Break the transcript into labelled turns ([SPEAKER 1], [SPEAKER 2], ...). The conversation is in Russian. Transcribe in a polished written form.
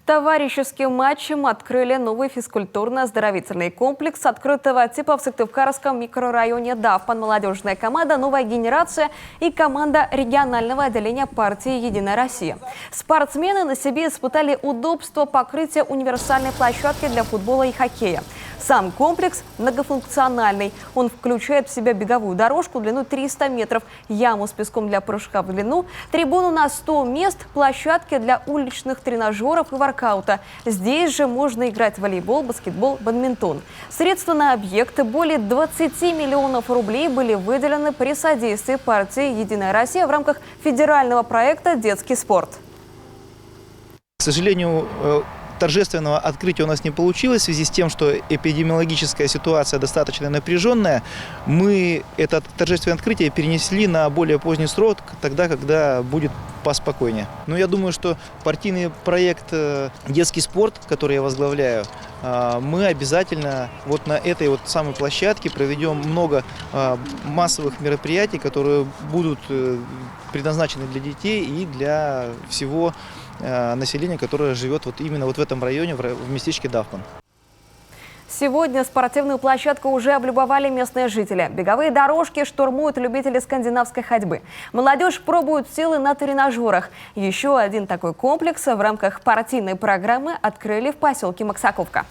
[SPEAKER 1] Товарищеским матчем открыли новый физкультурно-оздоровительный комплекс открытого типа в Сыктывкарском микрорайоне Давпан. Молодежная команда «Новая генерация» и команда регионального отделения партии «Единая Россия». Спортсмены на себе испытали удобство покрытия универсальной площадки для футбола и хоккея. Сам комплекс многофункциональный. Он включает в себя беговую дорожку длиной 300 метров, яму с песком для прыжка в длину, трибуну на 100 мест, площадки для уличных тренажеров и воркаута. Здесь же можно играть в волейбол, баскетбол, бадминтон. Средства на объекты более 20 миллионов рублей были выделены при содействии партии «Единая Россия» в рамках федерального проекта «Детский спорт».
[SPEAKER 2] К сожалению, торжественного открытия у нас не получилось в связи с тем, что эпидемиологическая ситуация достаточно напряженная. Мы это торжественное открытие перенесли на более поздний срок, тогда, когда будет поспокойнее. Но я думаю, что партийный проект «Детский спорт», который я возглавляю, мы обязательно вот на этой вот самой площадке проведем много массовых мероприятий, которые будут предназначены для детей и для всего населения, которое живет вот именно вот в этом районе, в местечке Давпан.
[SPEAKER 1] Сегодня спортивную площадку уже облюбовали местные жители. Беговые дорожки штурмуют любители скандинавской ходьбы. Молодежь пробует силы на тренажерах. Еще один такой комплекс в рамках партийной программы открыли в поселке Максаковка.